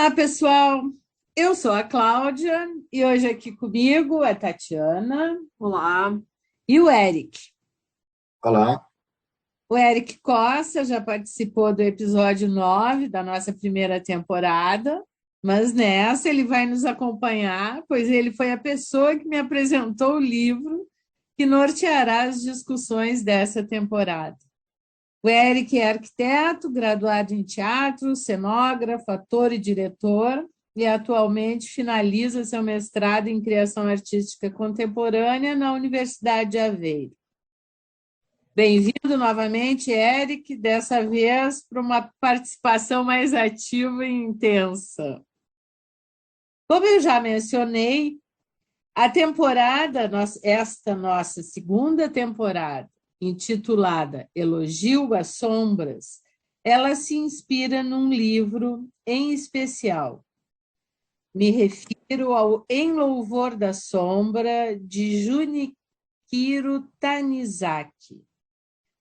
Olá, pessoal. Eu sou a Cláudia e hoje aqui comigo a Tatiana. Olá. E o Eric. Olá, O Eric Costa já participou do episódio 9 da nossa primeira temporada, mas nessa ele vai nos acompanhar, pois ele foi a pessoa que me apresentou o livro que norteará as discussões dessa temporada. O Eric é arquiteto, graduado em teatro, cenógrafo, ator e diretor, e atualmente finaliza seu mestrado em criação artística contemporânea na Universidade de Aveiro. Bem-vindo novamente, Eric, dessa vez para uma participação mais ativa e intensa. Como eu já mencionei, a temporada, esta nossa segunda temporada, intitulada Elogio às Sombras, ela se inspira num livro em especial. Me refiro ao Em Louvor da Sombra, de Junichiro Tanizaki.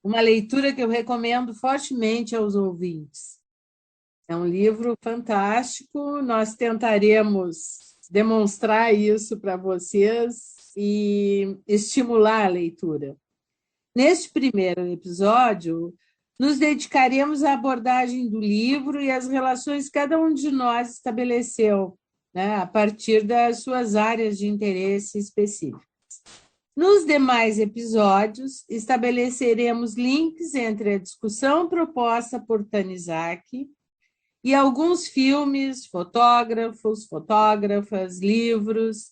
Uma leitura que eu recomendo fortemente aos ouvintes. É um livro fantástico, nós tentaremos demonstrar isso para vocês e estimular a leitura. Neste primeiro episódio, nos dedicaremos à abordagem do livro e às relações que cada um de nós estabeleceu, né, a partir das suas áreas de interesse específicas. Nos demais episódios, estabeleceremos links entre a discussão proposta por Tanizaki e alguns filmes, fotógrafos, fotógrafas, livros,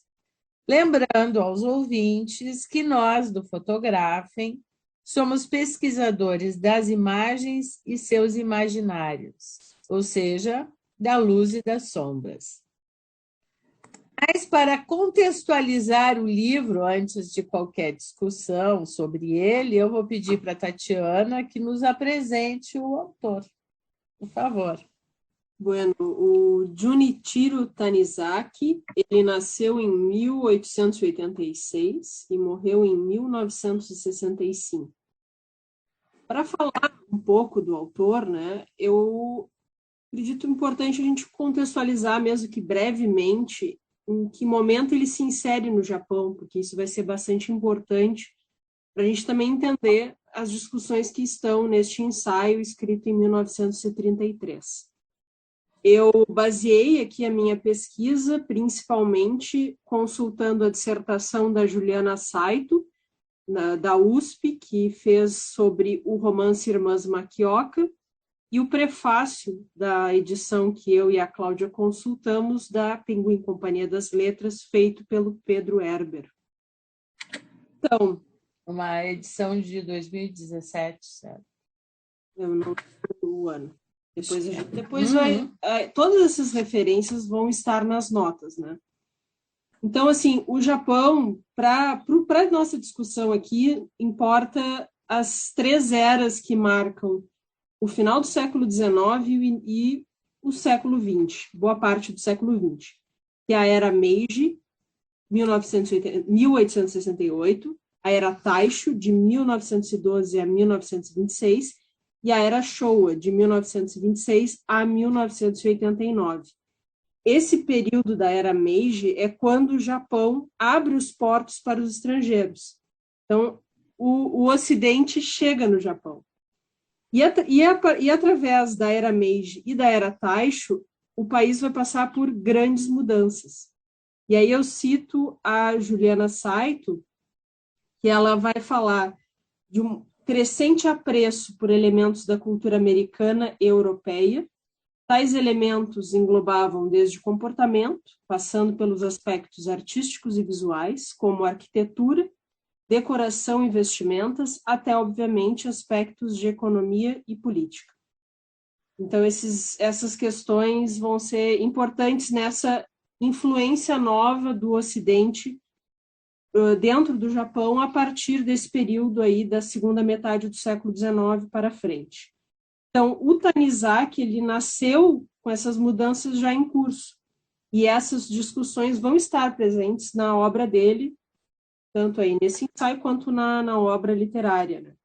lembrando aos ouvintes que nós, do Fotografem, somos pesquisadores das imagens e seus imaginários, ou seja, da luz e das sombras. Mas para contextualizar o livro, antes de qualquer discussão sobre ele, eu vou pedir para a Tatiana que nos apresente o autor. Por favor. Bueno, o Junichiro Tanizaki, ele nasceu em 1886 e morreu em 1965. Para falar um pouco do autor, né, eu acredito importante a gente contextualizar, mesmo que brevemente, em que momento ele se insere no Japão, porque isso vai ser bastante importante para a gente também entender as discussões que estão neste ensaio escrito em 1933. Eu baseei aqui a minha pesquisa, principalmente consultando a dissertação da Juliana Saito, da USP, que fez sobre o romance Irmãs Makioka, e o prefácio da edição que eu e a Cláudia consultamos, da Pinguim Companhia das Letras, feito pelo Pedro Herber. Então, uma edição de 2017, certo? Eu não lembro o ano. Depois todas essas referências vão estar nas notas, né? Então, assim, o Japão, para a nossa discussão aqui, importa as três eras que marcam o final do século XIX e o século XX, boa parte do século XX, que é a era Meiji, 1868, a era Taisho, de 1912 a 1926, e a era Showa, de 1926 a 1989. Esse período da era Meiji é quando o Japão abre os portos para os estrangeiros. Então, o Ocidente chega no Japão. E através da era Meiji e da era Taisho, o país vai passar por grandes mudanças. E aí eu cito a Juliana Saito, que ela vai falar de um crescente apreço por elementos da cultura americana e europeia. Tais elementos englobavam desde comportamento, passando pelos aspectos artísticos e visuais, como arquitetura, decoração e vestimentas, até, obviamente, aspectos de economia e política. Então, essas questões vão ser importantes nessa influência nova do Ocidente dentro do Japão a partir desse período aí da segunda metade do século XIX para frente. Então, o Tanizaki, ele nasceu com essas mudanças já em curso, e essas discussões vão estar presentes na obra dele, tanto aí nesse ensaio quanto na obra literária, né?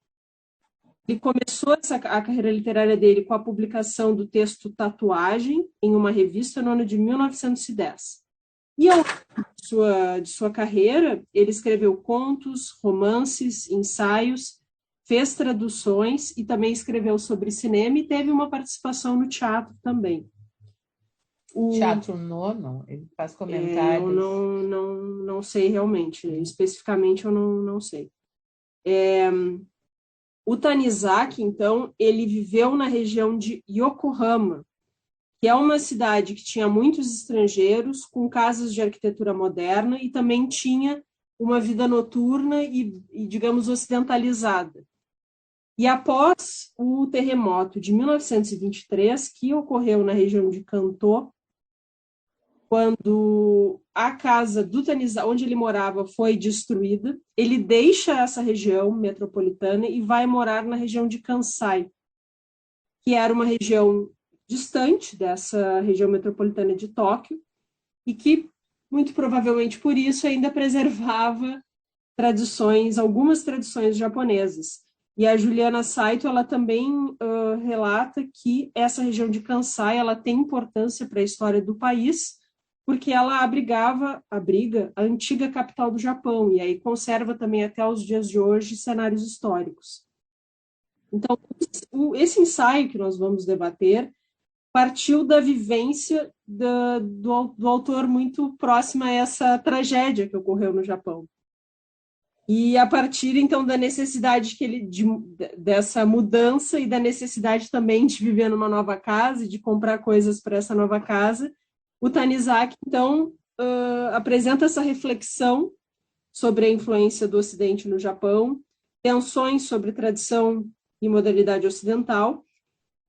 Ele começou a carreira literária dele com a publicação do texto Tatuagem, em uma revista, no ano de 1910. E ao longo de sua carreira, ele escreveu contos, romances, ensaios, fez traduções e também escreveu sobre cinema e teve uma participação no teatro também. Teatro Nono, ele faz Eu comentários. não sei realmente, especificamente eu não sei. O Tanizaki, então, ele viveu na região de Yokohama, que é uma cidade que tinha muitos estrangeiros, com casas de arquitetura moderna e também tinha uma vida noturna e, digamos, ocidentalizada. E após o terremoto de 1923, que ocorreu na região de Kanto, quando a casa do Tanizaki, onde ele morava, foi destruída, ele deixa essa região metropolitana e vai morar na região de Kansai, que era uma região distante dessa região metropolitana de Tóquio, e que, muito provavelmente por isso, ainda preservava algumas tradições japonesas. E a Juliana Saito, ela também relata que essa região de Kansai, ela tem importância para a história do país, porque ela abriga a antiga capital do Japão, e aí conserva também até os dias de hoje cenários históricos. Então, esse ensaio que nós vamos debater partiu da vivência do autor muito próxima a essa tragédia que ocorreu no Japão. E a partir, então, da necessidade dessa mudança e da necessidade também de viver numa nova casa e de comprar coisas para essa nova casa, o Tanizaki, então, apresenta essa reflexão sobre a influência do Ocidente no Japão, tensões sobre tradição e modernidade ocidental,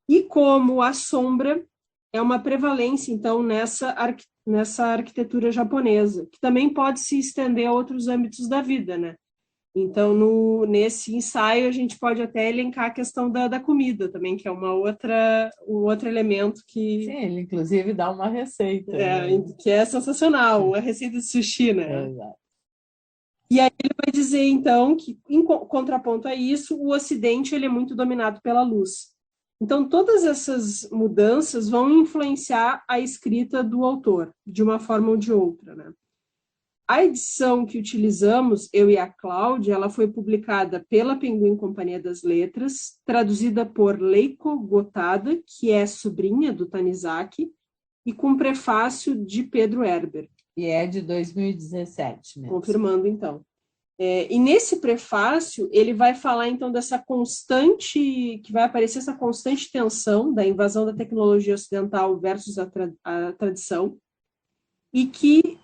e como a sombra é uma prevalência, então, nessa arquitetura japonesa, que também pode se estender a outros âmbitos da vida, né? Então, nesse ensaio, a gente pode até elencar a questão da comida também, que é um outro elemento que... Sim, ele inclusive dá uma receita. que é sensacional, a receita de sushi, né? Exato. E aí ele vai dizer, então, que, em contraponto a isso, o Ocidente ele é muito dominado pela luz. Então, todas essas mudanças vão influenciar a escrita do autor, de uma forma ou de outra, né? A edição que utilizamos, eu e a Cláudia, ela foi publicada pela Penguin Companhia das Letras, traduzida por Leiko Gotada, que é sobrinha do Tanizaki, e com prefácio de Pedro Herber. E é de 2017 mesmo. Confirmando, então. E nesse prefácio, ele vai falar, então, que vai aparecer essa constante tensão da invasão da tecnologia ocidental versus a tradição, e que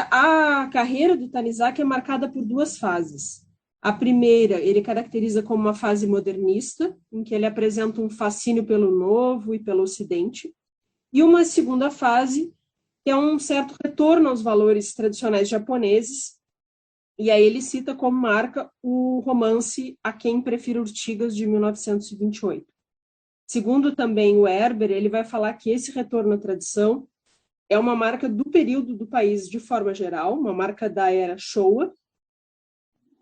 a carreira do Tanizaki é marcada por duas fases. A primeira, ele caracteriza como uma fase modernista, em que ele apresenta um fascínio pelo novo e pelo Ocidente, e uma segunda fase, que é um certo retorno aos valores tradicionais japoneses, e aí ele cita como marca o romance A Quem Prefira Urtigas, de 1928. Segundo também o Herber, ele vai falar que esse retorno à tradição é uma marca do período do país de forma geral, uma marca da era Showa,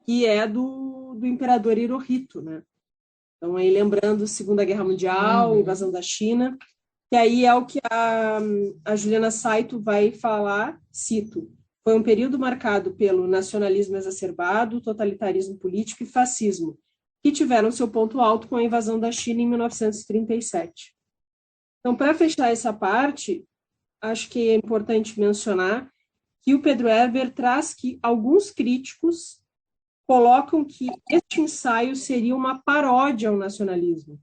que é do imperador Hirohito, né? Então, aí lembrando a Segunda Guerra Mundial, invasão da China, que aí é o que a Juliana Saito vai falar, cito, foi um período marcado pelo nacionalismo exacerbado, totalitarismo político e fascismo, que tiveram seu ponto alto com a invasão da China em 1937. Então, para fechar essa parte, acho que é importante mencionar que o Pedro Herber traz que alguns críticos colocam que este ensaio seria uma paródia ao nacionalismo.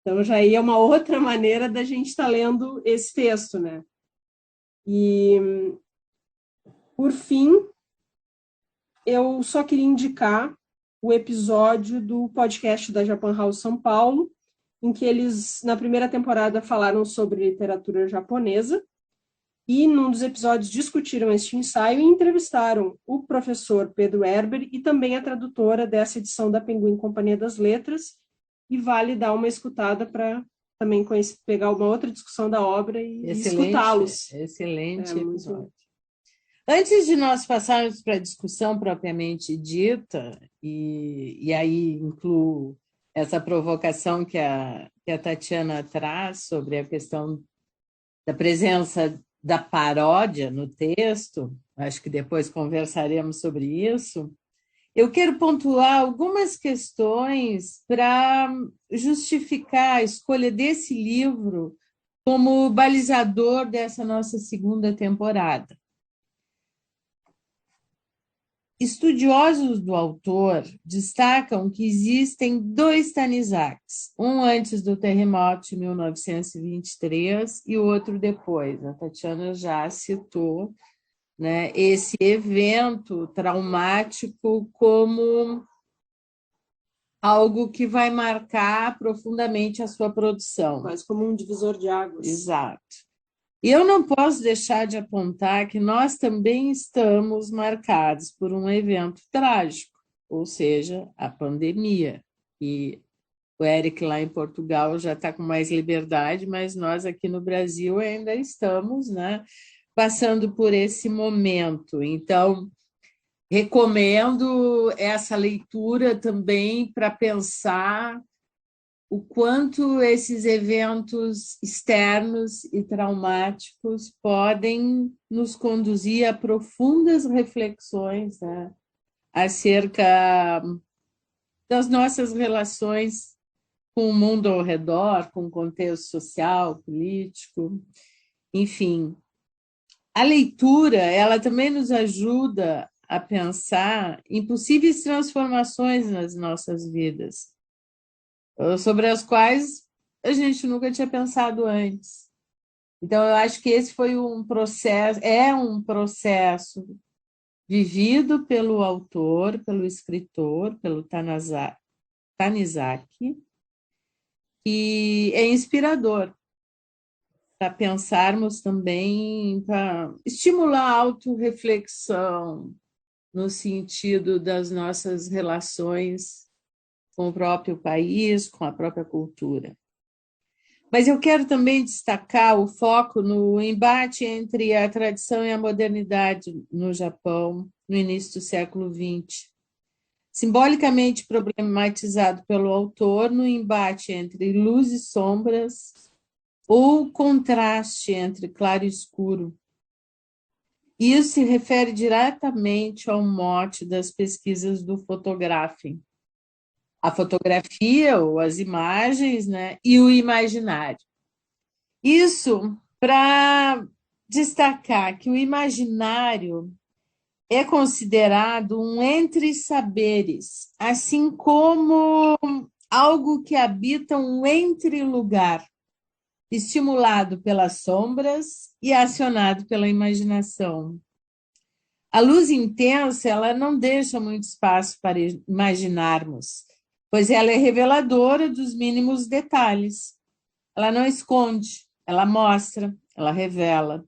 Então, já é uma outra maneira da gente estar lendo esse texto, né? E, por fim, eu só queria indicar o episódio do podcast da Japan House São Paulo, em que eles, na primeira temporada, falaram sobre literatura japonesa, e num dos episódios discutiram este ensaio e entrevistaram o professor Pedro Herber e também a tradutora dessa edição da Penguin Companhia das Letras, e vale dar uma escutada para também pegar uma outra discussão da obra e escutá-los. Excelente episódio. Antes de nós passarmos para a discussão propriamente dita, e aí incluo essa provocação que a Tatiana traz sobre a questão da presença da paródia no texto, acho que depois conversaremos sobre isso. Eu quero pontuar algumas questões para justificar a escolha desse livro como balizador dessa nossa segunda temporada. Estudiosos do autor destacam que existem dois Tanizaks, um antes do terremoto de 1923 e o outro depois. A Tatiana já citou, né, esse evento traumático como algo que vai marcar profundamente a sua produção. Quase como um divisor de águas. Exato. E eu não posso deixar de apontar que nós também estamos marcados por um evento trágico, ou seja, a pandemia. E o Éric lá em Portugal já está com mais liberdade, mas nós aqui no Brasil ainda estamos, né, passando por esse momento. Então, recomendo essa leitura também para pensar o quanto esses eventos externos e traumáticos podem nos conduzir a profundas reflexões, né, acerca das nossas relações com o mundo ao redor, com o contexto social, político, enfim. A leitura, ela também nos ajuda a pensar em possíveis transformações nas nossas vidas, sobre as quais a gente nunca tinha pensado antes. Então, eu acho que esse foi um processo, é um processo vivido pelo autor, pelo escritor, pelo Tanizaki, que é inspirador para pensarmos também, para estimular a autorreflexão no sentido das nossas relações com o próprio país, com a própria cultura. Mas eu quero também destacar o foco no embate entre a tradição e a modernidade no Japão, no início do século XX. Simbolicamente problematizado pelo autor no embate entre luz e sombras, ou contraste entre claro e escuro. Isso se refere diretamente ao mote das pesquisas do Fotographing. A fotografia, ou as imagens, né, e o imaginário. Isso para destacar que o imaginário é considerado um entre-saberes, assim como algo que habita um entre-lugar, estimulado pelas sombras e acionado pela imaginação. A luz intensa, ela não deixa muito espaço para imaginarmos, pois ela é reveladora dos mínimos detalhes. Ela não esconde, ela mostra, ela revela.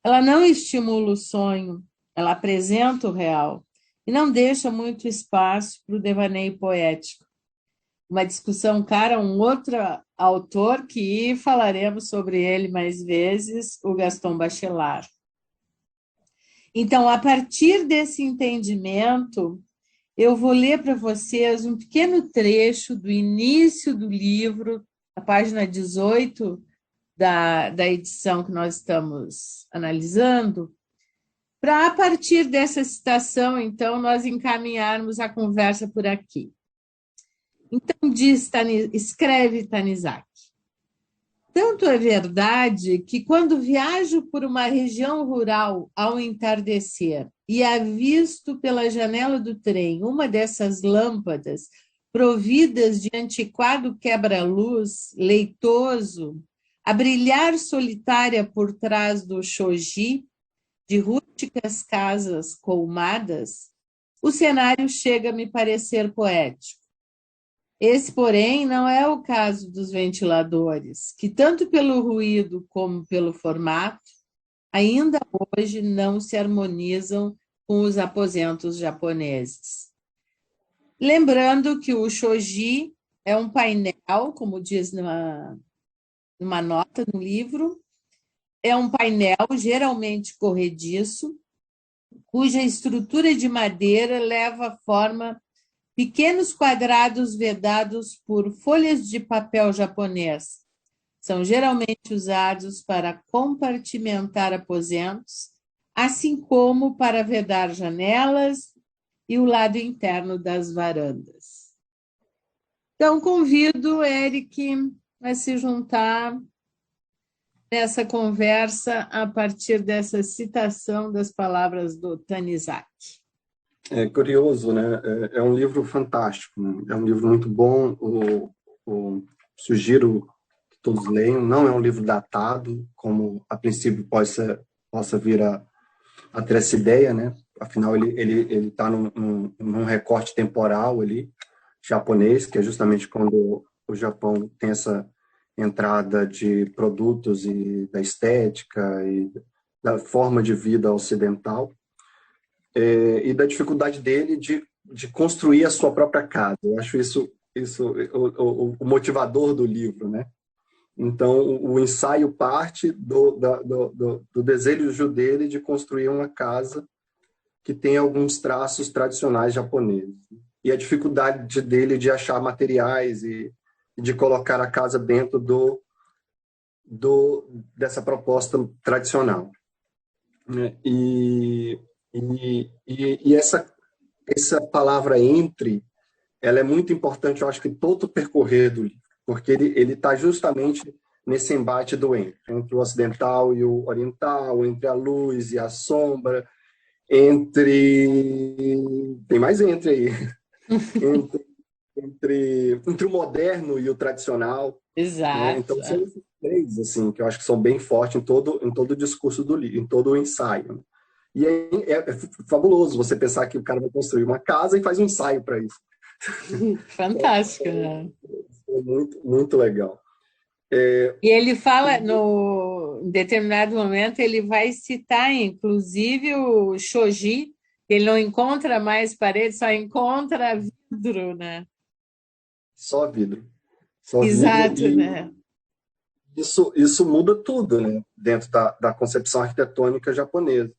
Ela não estimula o sonho, ela apresenta o real e não deixa muito espaço para o devaneio poético. Uma discussão cara a um outro autor que falaremos sobre ele mais vezes, o Gaston Bachelard. Então, a partir desse entendimento, eu vou ler para vocês um pequeno trecho do início do livro, a página 18 da edição que nós estamos analisando, para, a partir dessa citação, então, nós encaminharmos a conversa por aqui. Então, escreve Tanizaki. Tanto é verdade que, quando viajo por uma região rural ao entardecer e avisto pela janela do trem uma dessas lâmpadas providas de antiquado quebra-luz leitoso, a brilhar solitária por trás do shoji, de rústicas casas colmadas, o cenário chega a me parecer poético. Esse, porém, não é o caso dos ventiladores, que, tanto pelo ruído como pelo formato, ainda hoje não se harmonizam com os aposentos japoneses. Lembrando que o shoji é um painel, como diz numa nota no livro, é um painel geralmente corrediço, cuja estrutura de madeira leva a forma Pequenos quadrados vedados por folhas de papel japonês são geralmente usados para compartimentar aposentos, assim como para vedar janelas e o lado interno das varandas. Então, convido o Eric a se juntar nessa conversa a partir dessa citação das palavras do Tanizaki. É curioso, né? É um livro fantástico, né? É um livro muito bom. Sugiro que todos leiam. Não é um livro datado, como a princípio possa vir a ter essa ideia, né? Afinal, ele está num recorte temporal ali, japonês, que é justamente quando o Japão tem essa entrada de produtos e da estética e da forma de vida ocidental, e da dificuldade dele de construir a sua própria casa. Eu acho isso o motivador do livro, né? Então, o ensaio parte do desejo dele de construir uma casa que tem alguns traços tradicionais japoneses. E a dificuldade dele de achar materiais e de colocar a casa dentro dessa proposta tradicional. E essa palavra entre, ela é muito importante, eu acho que todo o percorrer do livro, porque ele está justamente nesse embate do entre o ocidental e o oriental, entre a luz e a sombra, tem mais entre aí, entre o moderno e o tradicional. Exato. Né? Então, são esses três, assim, que eu acho que são bem fortes em todo o discurso do livro, em todo o ensaio. E aí é fabuloso você pensar que o cara vai construir uma casa e faz um ensaio para isso. Fantástico, né? É muito, muito legal. E ele fala, em determinado momento, ele vai citar, inclusive, o shoji, que ele não encontra mais parede, só encontra vidro, né? Só vidro. Exato, vidro, né? Isso muda tudo, né? Dentro da concepção arquitetônica japonesa.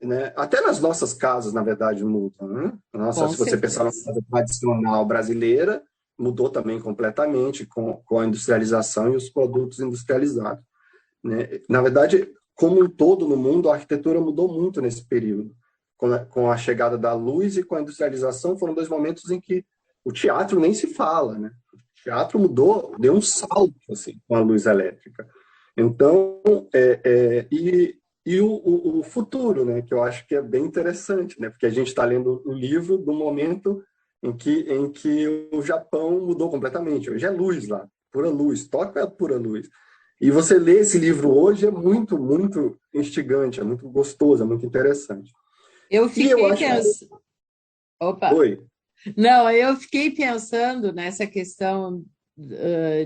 Né? Até nas nossas casas, na verdade, mudam. Né? Se você pensar na casa tradicional brasileira, mudou também completamente com a industrialização e os produtos industrializados. Né? Na verdade, como um todo no mundo, a arquitetura mudou muito nesse período. Com a chegada da luz e com a industrialização, foram dois momentos em que o teatro nem se fala. Né? O teatro mudou, deu um salto assim, com a luz elétrica. Então, e o futuro, né, que eu acho que é bem interessante, né, porque a gente está lendo o livro do momento em que o Japão mudou completamente. Hoje é luz lá, pura luz, Tóquio é pura luz. E você lê esse livro hoje é muito, muito instigante, é muito gostoso, é muito interessante. Eu fiquei pensando... Opa! Oi. Não, eu fiquei pensando nessa questão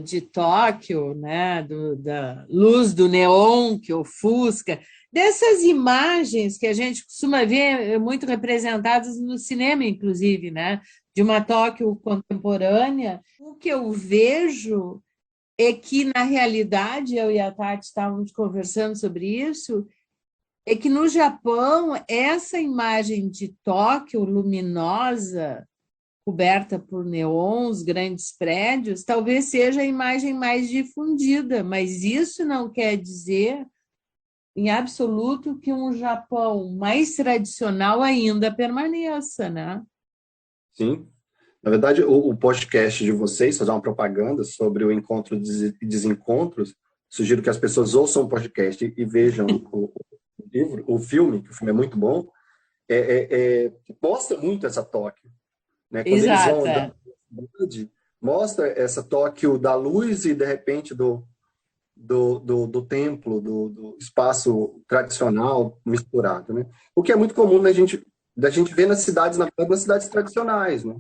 de Tóquio, né, da luz do neon que ofusca, dessas imagens que a gente costuma ver muito representadas no cinema, inclusive, né, de uma Tóquio contemporânea. O que eu vejo é que, na realidade, eu e a Tati estávamos conversando sobre isso, é que no Japão, essa imagem de Tóquio luminosa, coberta por neons, grandes prédios, talvez seja a imagem mais difundida, mas isso não quer dizer, em absoluto, que um Japão mais tradicional ainda permaneça, né? Sim. Na verdade, o podcast de vocês, fazer uma propaganda sobre o encontro e desencontros, sugiro que as pessoas ouçam o podcast e vejam o filme, que o filme é muito bom, mostra muito essa Tóquio. Né? Quando eles vão andando na cidade, mostra essa Tóquio da luz e, de repente, do templo, do espaço tradicional misturado. Né? O que é muito comum da gente ver nas cidades, nas cidades tradicionais. Né?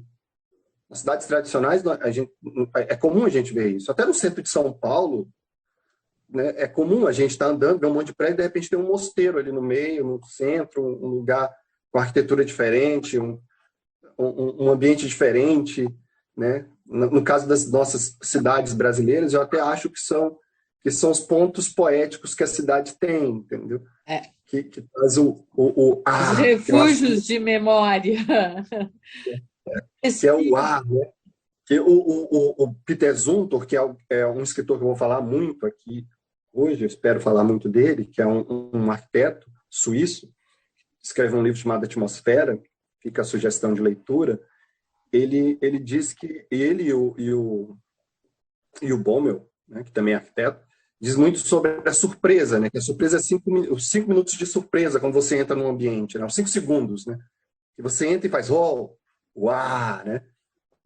Nas cidades tradicionais, é comum a gente ver isso. Até no centro de São Paulo, né, é comum a gente estar andando, ver um monte de prédio, e de repente tem um mosteiro ali no meio, no centro, um lugar com arquitetura diferente, um ambiente diferente, né? No caso das nossas cidades brasileiras, eu até acho que são os pontos poéticos que a cidade tem, entendeu? Que faz os refúgios de memória. que é o ar, né? Que o Peter Zumthor, que é um escritor que eu vou falar muito aqui hoje, eu espero falar muito dele, que é um arquiteto suíço, escreve um livro chamado Atmosfera, fica a sugestão de leitura. Ele diz que ele e o Bommel, né, que também é arquiteto, diz muito sobre a surpresa, né? Que a surpresa é os 5 minutos de surpresa quando você entra num ambiente, né? Os 5 segundos, né? Que você entra e faz, uau, né?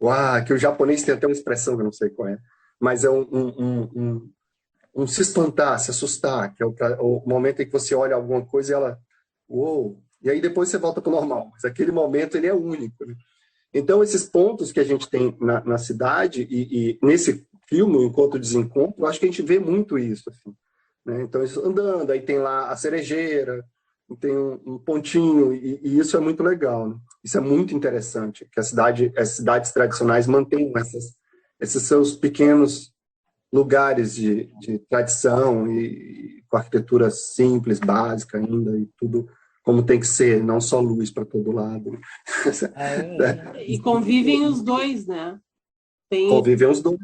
Uau, que o japonês tem até uma expressão que eu não sei qual é, mas é um se espantar, se assustar, que é o momento em que você olha alguma coisa e ela, uou, e aí depois você volta para o normal. Mas aquele momento, ele é único, né? Então, esses pontos que a gente tem na cidade, e nesse filme, o Encontro e Desencontro, eu acho que a gente vê muito isso, assim, né? Então, isso andando, aí tem lá a cerejeira, tem um pontinho, e isso é muito legal, né? Isso é muito interessante, que as cidades tradicionais mantenham esses seus pequenos lugares de tradição e com arquitetura simples, básica ainda, e tudo como tem que ser, não só luz para todo lado. E convivem os dois, né? Convivem os dois,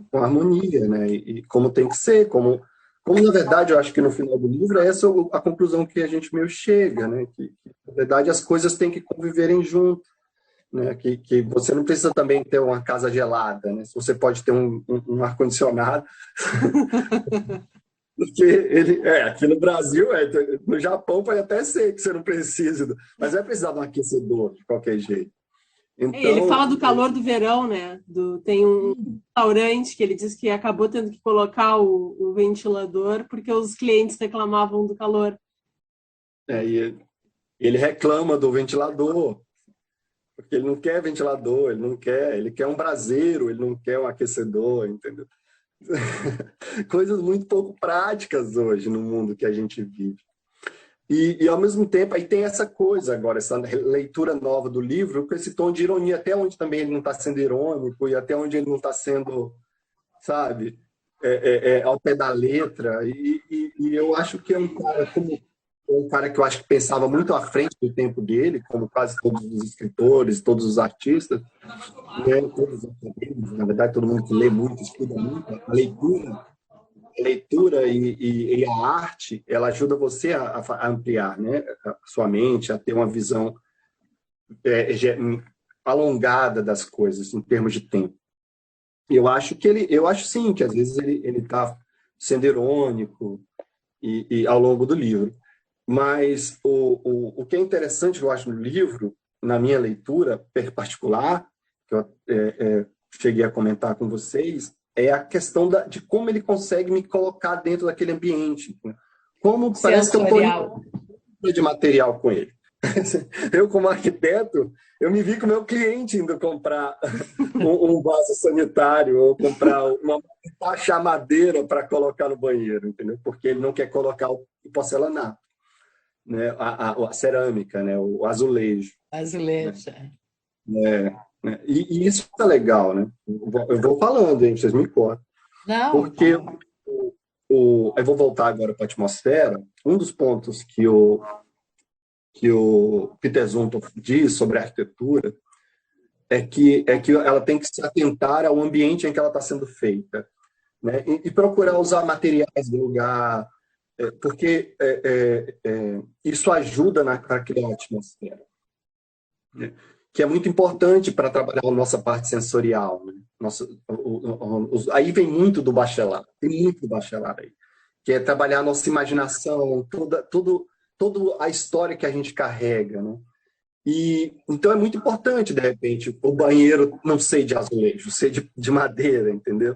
com harmonia, né? E como tem que ser, como na verdade, eu acho que no final do livro é essa a conclusão que a gente meio chega, né? Que na verdade, as coisas têm que conviverem junto, né? Que você não precisa também ter uma casa gelada, né? Você pode ter um ar-condicionado, porque aqui no Brasil, no Japão pode até ser que você não precise, mas vai precisar de um aquecedor de qualquer jeito. Então, ele fala do calor do verão, né? Tem um restaurante que ele diz que acabou tendo que colocar o ventilador porque os clientes reclamavam do calor. E ele reclama do ventilador, porque ele não quer ventilador, ele quer um braseiro, ele não quer um aquecedor, entendeu? Coisas muito pouco práticas hoje no mundo que a gente vive. E ao mesmo tempo, aí tem essa coisa agora, essa leitura nova do livro, com esse tom de ironia, até onde também ele não está sendo irônico, e até onde ele não está sendo, sabe, ao pé da letra. E eu acho que é um cara que eu acho que pensava muito à frente do tempo dele, como quase todos os escritores, todos os artistas, né, todos os acadêmicos, na verdade, todo mundo que lê muito, estuda muito, a leitura e a arte, ela ajuda você a ampliar, né, a sua mente, a ter uma visão alongada das coisas, em termos de tempo. Eu acho sim, que às vezes ele está sendo irônico ao longo do livro. Mas o que é interessante, eu acho, no livro, na minha leitura particular, que eu cheguei a comentar com vocês, é a questão de como ele consegue me colocar dentro daquele ambiente. Como parece que eu estou de material com ele. Eu, como arquiteto, eu me vi com o meu cliente indo comprar um vaso sanitário ou achar madeira para colocar no banheiro, entendeu? Porque ele não quer colocar o porcelanato, né? A cerâmica, né? O azulejo. Azulejo. Né? E isso é legal, né? Eu vou falando, hein? Vocês me cortam. Não. Porque eu vou voltar agora para a atmosfera. Um dos pontos que o Peter Zumthor diz sobre a arquitetura é que ela tem que se atentar ao ambiente em que ela está sendo feita, né? E procurar usar materiais do lugar, porque isso ajuda a criar a atmosfera, né? Que é muito importante para trabalhar a nossa parte sensorial, né? Aí vem muito do Bachelard, tem muito do Bachelard aí, que é trabalhar a nossa imaginação, toda a história que a gente carrega, né? Então é muito importante, de repente, o banheiro não ser de azulejo, ser de madeira, entendeu?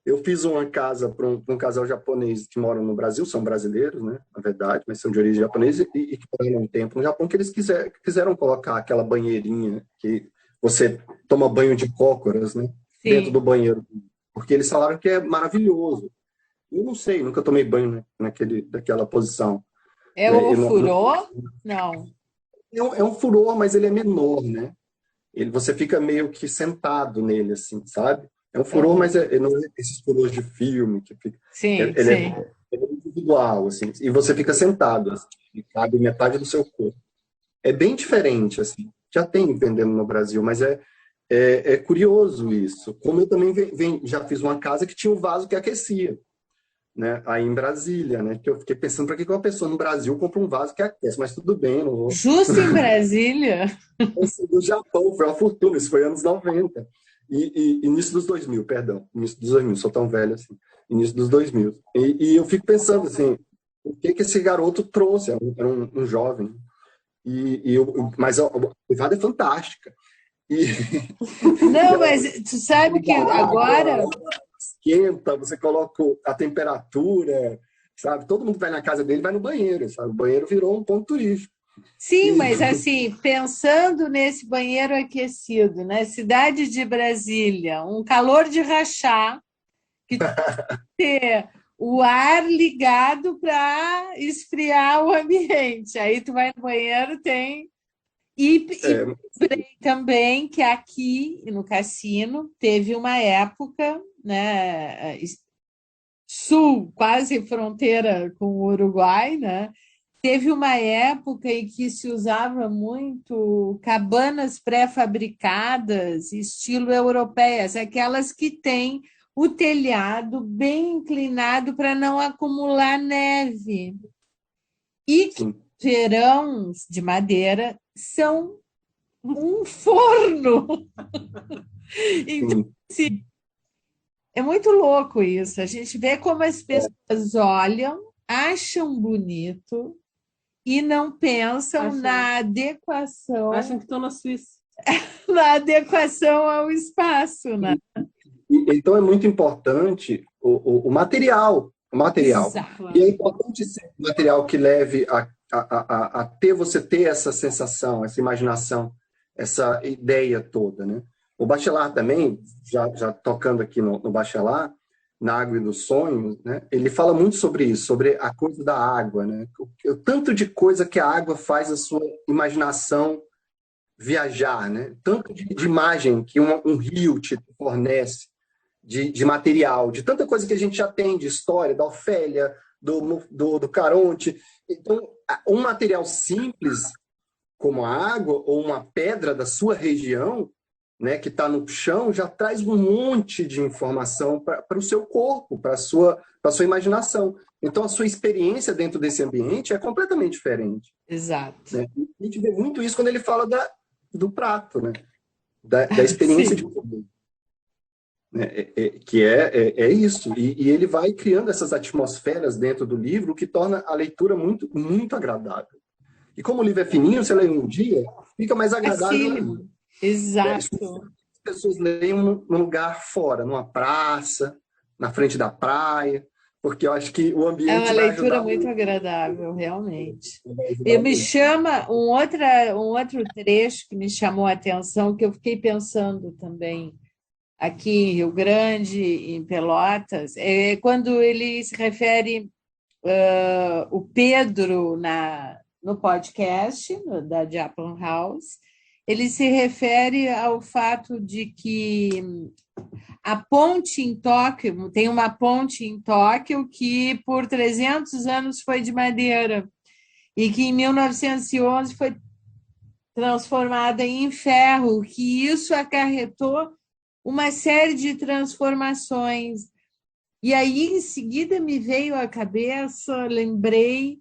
Eu fiz uma casa para um casal japonês que moram no Brasil, são brasileiros, né, na verdade, mas são de origem japonesa e que moram um tempo no Japão, que eles quiseram colocar aquela banheirinha que você toma banho de cócoras, né, dentro do banheiro, porque eles falaram que é maravilhoso. Eu não sei, nunca tomei banho, né, daquela posição. É o furor? Não. É um furor, mas ele é menor, né? Você fica meio que sentado nele, assim, sabe? É um furor, mas não é esses furores de filme que fica. Sim, ele é individual, assim, e você fica sentado, assim, e cabe metade do seu corpo. É bem diferente, assim. já tem vendendo no Brasil, mas é curioso isso. Como eu também já fiz uma casa que tinha um vaso que aquecia, né? Aí em Brasília, né? Que eu fiquei pensando, para que uma pessoa no Brasil compra um vaso que aquece? Mas tudo bem, não vou. Justo em Brasília? Esse do Japão, foi uma fortuna, isso foi anos 90. Início dos 2000, perdão. Início dos 2000, sou tão velho assim. Início dos 2000. E eu fico pensando assim, o que esse garoto trouxe? Era um jovem. Mas a privada é fantástica. Não, mas tu sabe que agora... Esquenta, você coloca a temperatura, sabe? Todo mundo vai na casa dele, vai no banheiro, sabe? O banheiro virou um ponto turístico. Sim, mas assim, pensando nesse banheiro aquecido, na cidade de Brasília, um calor de rachar, que ter o ar ligado para esfriar o ambiente. Aí tu vai no banheiro, tem... E lembrei também que aqui no cassino teve uma época, né, sul, quase fronteira com o Uruguai, né? Teve uma época em que se usava muito cabanas pré-fabricadas, estilo europeias, aquelas que têm o telhado bem inclinado para não acumular neve. E que verões de madeira são um forno. Então, assim, é muito louco isso. A gente vê como as pessoas olham, acham bonito e não pensam na adequação. Acham que estão na Suíça. Na adequação ao espaço, né? Então é muito importante o material. O material. Exato. E é importante ser um material que leve a você ter essa sensação, essa imaginação, essa ideia toda, né? O Bachelard também, já tocando aqui no Bachelard, na Água e dos Sonhos, né? Ele fala muito sobre isso, sobre a coisa da água, né? O tanto de coisa que a água faz a sua imaginação viajar, né? Tanto de imagem que um rio te fornece, de material, de tanta coisa que a gente já tem, de história, da Ofélia, do Caronte. Então, um material simples, como a água, ou uma pedra da sua região, né, que está no chão, já traz um monte de informação para o seu corpo, para a sua imaginação. Então, a sua experiência dentro desse ambiente é completamente diferente. Exato. Né? A gente vê muito isso quando ele fala do prato, né? Da experiência de comer. Que é isso. E ele vai criando essas atmosferas dentro do livro, o que torna a leitura muito, muito agradável. E como o livro é fininho, você lê um dia, fica mais agradável ainda. Exato. As pessoas leiam num lugar fora, numa praça, na frente da praia, porque eu acho que o ambiente é uma vai leitura ajudar muito agradável, realmente. E me chama um outro trecho que me chamou a atenção, que eu fiquei pensando também aqui em Rio Grande, em Pelotas, é quando ele se refere o Pedro no podcast da Japan House, ele se refere ao fato de que a ponte em Tóquio, tem uma ponte em Tóquio que por 300 anos foi de madeira e que em 1911 foi transformada em ferro, que isso acarretou uma série de transformações. E aí, em seguida, me veio à cabeça, lembrei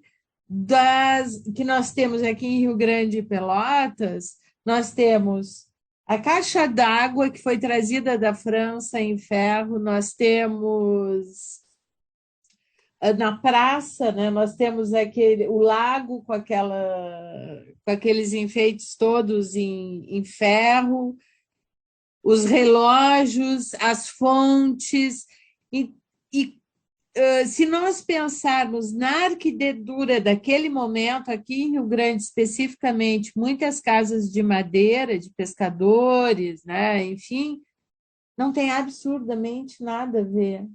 que nós temos aqui em Rio Grande e Pelotas, nós temos a caixa d'água que foi trazida da França em ferro, nós temos na praça, né, nós temos o lago com aqueles enfeites todos em ferro, os relógios, as fontes, se nós pensarmos na arquitetura daquele momento, aqui em Rio Grande especificamente, muitas casas de madeira, de pescadores, né? Enfim, não tem absurdamente nada a ver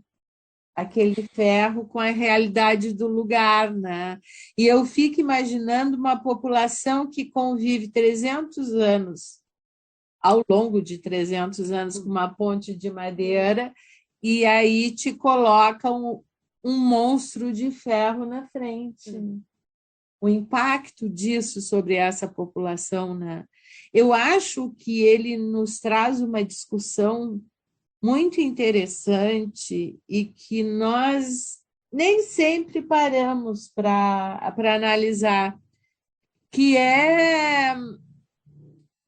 aquele ferro com a realidade do lugar, né? E eu fico imaginando uma população que convive 300 anos, ao longo de 300 anos, com uma ponte de madeira, e aí te colocam um monstro de ferro na frente. O impacto disso sobre essa população, né? Eu acho que ele nos traz uma discussão muito interessante e que nós nem sempre paramos para analisar, que é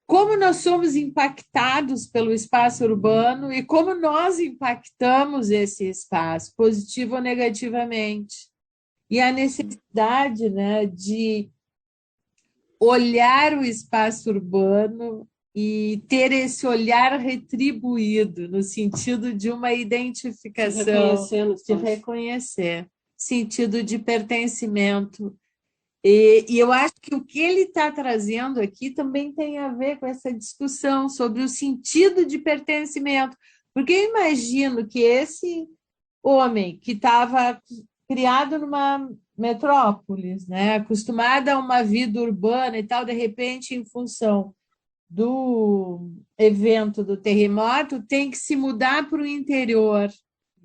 como nós somos impactados pelo espaço urbano e como nós impactamos esse espaço, positivo ou negativamente. E a necessidade, né, de olhar o espaço urbano e ter esse olhar retribuído, no sentido de uma identificação, de reconhecer, sentido de pertencimento. E eu acho que o que ele está trazendo aqui também tem a ver com essa discussão sobre o sentido de pertencimento, porque eu imagino que esse homem que estava criado numa metrópolis, né, acostumado a uma vida urbana e tal, de repente, em função do evento do terremoto, tem que se mudar para o interior.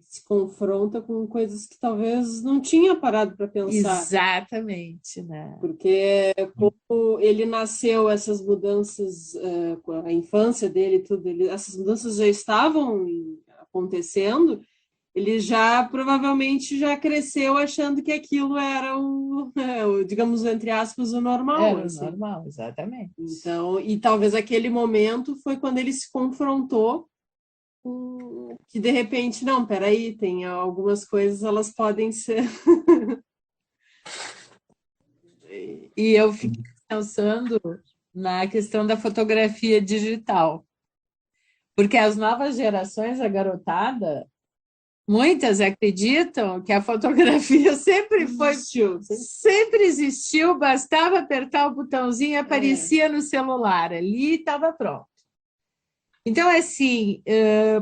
Se confronta com coisas que talvez não tinha parado para pensar. Exatamente, né? Porque como ele nasceu, essas mudanças, a infância dele, tudo, essas mudanças já estavam acontecendo, ele já provavelmente já cresceu achando que aquilo era digamos, entre aspas, o normal. Era o normal, exatamente. Então, e talvez aquele momento foi quando ele se confrontou que de repente, não, peraí, tem algumas coisas, elas podem ser. E eu fiquei pensando na questão da fotografia digital, porque as novas gerações, a garotada, muitas acreditam que a fotografia sempre existiu, bastava apertar o botãozinho e aparecia no celular, ali estava pronto. Então, assim,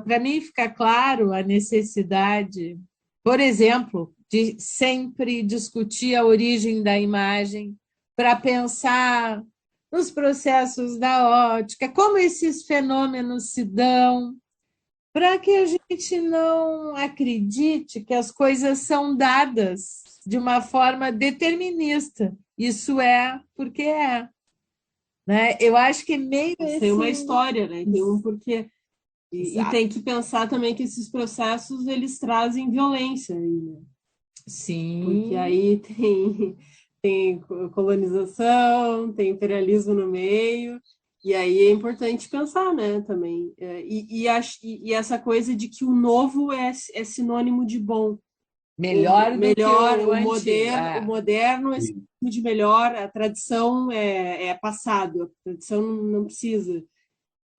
para mim fica claro a necessidade, por exemplo, de sempre discutir a origem da imagem para pensar nos processos da ótica, como esses fenômenos se dão, para que a gente não acredite que as coisas são dadas de uma forma determinista. Isso é porque é. Né? Eu acho que é meio tem uma história, né? Tem um porquê. E tem que pensar também que esses processos, eles trazem violência. Né? Sim. Porque aí tem colonização, tem imperialismo no meio, e aí é importante pensar, né, também. E essa coisa de que o novo é sinônimo de bom. Melhor do que o moderno, o moderno é sinônimo de melhor, a tradição é passado, a tradição não precisa.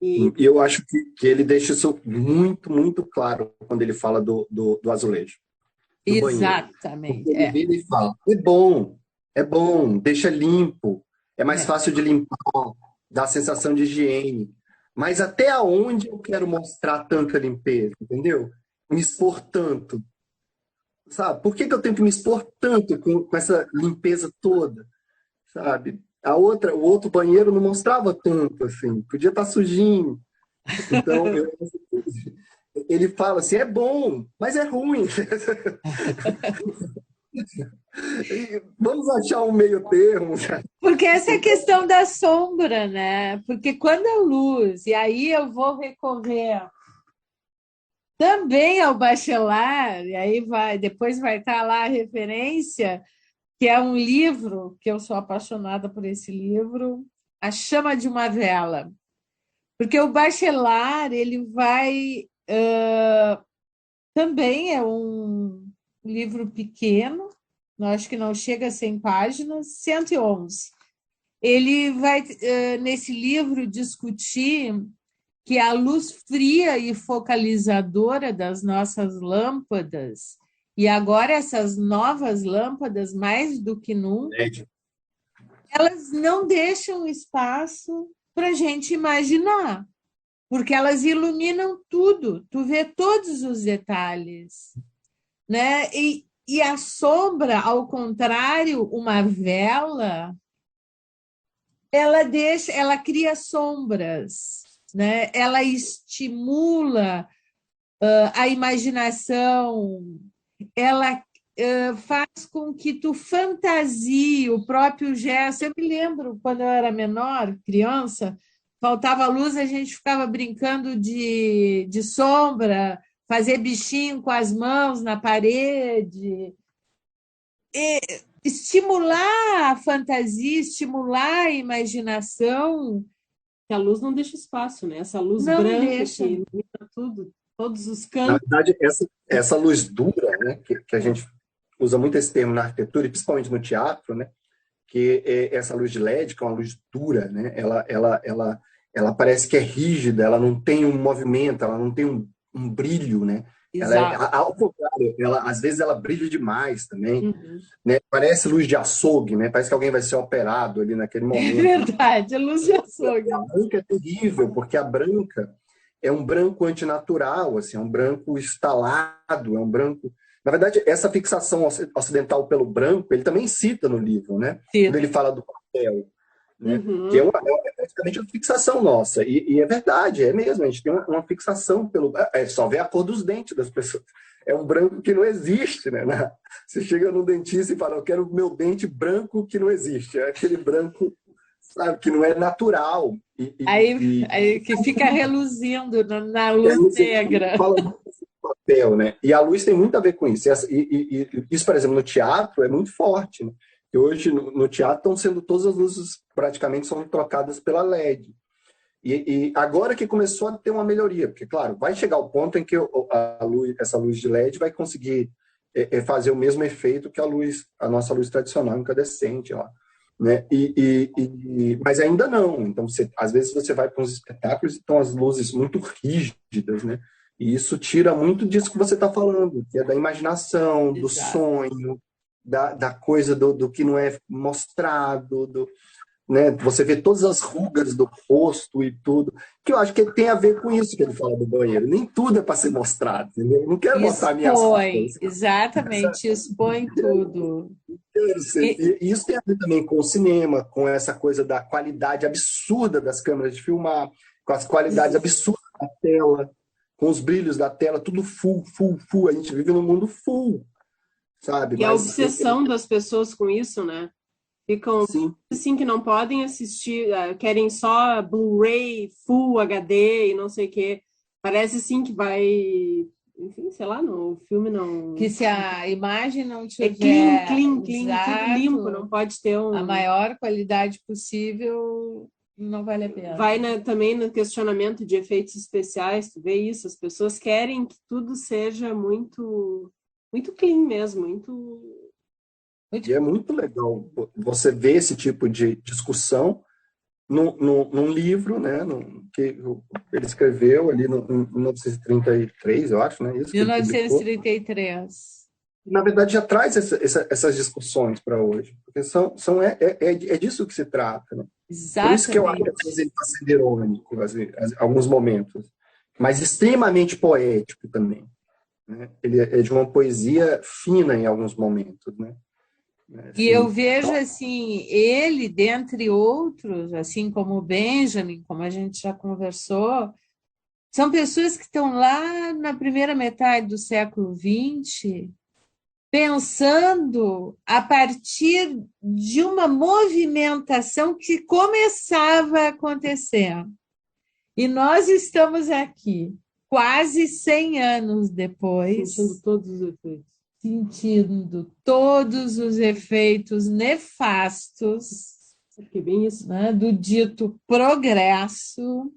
E eu acho que ele deixa isso muito, muito claro quando ele fala do azulejo. Do exatamente. Banheiro. Ele vira e fala, é bom, deixa limpo, é mais fácil de limpar, dá sensação de higiene. Mas até aonde eu quero mostrar tanta limpeza, entendeu? Me expor tanto. Sabe? Por que eu tenho que me expor tanto com essa limpeza toda? Sabe? O outro banheiro não mostrava tanto, assim. Podia estar sujinho. Então, ele fala assim, é bom, mas é ruim. Vamos achar um meio termo. Porque essa é a questão da sombra, né? Porque quando a luz, e aí eu vou recorrer também ao Bachelard, e aí depois vai estar lá a referência, que é um livro, que eu sou apaixonada por esse livro, A Chama de uma Vela. Porque o Bachelard, ele vai... também é um livro pequeno, acho que não chega a 100 páginas, 111. Ele vai, nesse livro, discutir que a luz fria e focalizadora das nossas lâmpadas, e agora essas novas lâmpadas, mais do que nunca, elas não deixam espaço para a gente imaginar, porque elas iluminam tudo, tu vê todos os detalhes, né? E a sombra, ao contrário, uma vela, ela cria sombras, né? Ela estimula a imaginação, ela faz com que tu fantasie o próprio gesto. Eu me lembro, quando eu era menor, criança, faltava luz, a gente ficava brincando de sombra, fazer bichinho com as mãos na parede. Estimular a fantasia, estimular a imaginação. Que a luz não deixa espaço, né? Essa luz Não branca deixa. que ilumina tudo, todos os Na cantos. verdade, essa luz dura, né, que a gente usa muito esse termo na arquitetura, e principalmente no teatro, né, que é essa luz de LED, que é uma luz dura, né, ela parece que é rígida, ela não tem um movimento, ela não tem um brilho, né? Exato. Ao contrário, às vezes ela brilha demais também, Uhum. né? Parece luz de açougue, né? Parece que alguém vai ser operado ali naquele É momento. verdade, luz de açougue. A branca é terrível, porque a branca é um branco antinatural, assim, é um branco estalado, é um branco... Na verdade, essa fixação ocidental pelo branco, ele também cita no livro, né? Sim. Quando ele fala do papel, né? Uhum. Que é praticamente uma fixação nossa. E é verdade, é mesmo, a gente tem uma fixação pelo... É só ver a cor dos dentes das pessoas. É um branco que não existe, né? Você chega no dentista e fala, eu quero o meu dente branco que não existe. É aquele branco, sabe, que não é natural. Aí que fica reluzindo na luz negra. Fala muito desse papel, né? E a luz tem muito a ver com isso. Isso, por exemplo, no teatro é muito forte, né? E hoje no teatro estão sendo todas as luzes praticamente são trocadas pela LED. E agora que começou a ter uma melhoria, porque, claro, vai chegar o ponto em que essa luz de LED vai conseguir fazer o mesmo efeito que a nossa luz tradicional incandescente lá. Né? Mas ainda não. Então, às vezes você vai para uns espetáculos e estão as luzes muito rígidas, né? E isso tira muito disso que você está falando, que é da imaginação, do sonho, da coisa do que não é mostrado, né? Você vê todas as rugas do rosto e tudo, que eu acho que tem a ver com isso que ele fala do banheiro. Nem tudo é para ser mostrado, entendeu? Eu não quero mostrar minhas rugas. Exatamente, expõe tudo. E isso tem a ver também com o cinema, com essa coisa da qualidade absurda das câmeras de filmar, com as qualidades absurdas da tela, com os brilhos da tela, tudo full. A gente vive num mundo full, sabe? E a obsessão das pessoas com isso, né? Ficam assim que não podem assistir, querem só Blu-ray, Full HD e não sei o quê. Parece assim que vai... Enfim, sei lá, não, o filme não... Que se a imagem não tiver... É clean, tudo limpo, não pode ter a maior qualidade possível, não vale a pena. Vai também no questionamento de efeitos especiais, tu vê isso, as pessoas querem que tudo seja muito, muito clean mesmo, muito... E é muito legal você ver esse tipo de discussão num livro, né, que ele escreveu ali em 1933, eu acho, né? Isso que 1933. Na verdade, já traz essas discussões para hoje, porque é disso que se trata, né? Exatamente. Por isso que eu acho que às vezes ele está sendo irônico, alguns momentos, mas extremamente poético também, né? Ele é de uma poesia fina em alguns momentos, né? Assim, e eu vejo assim, ele, dentre outros, assim como o Benjamin, como a gente já conversou, são pessoas que estão lá na primeira metade do século XX, pensando a partir de uma movimentação que começava a acontecer. E nós estamos aqui, quase 100 anos depois, sentindo todos os efeitos nefastos, bem isso, né, do dito progresso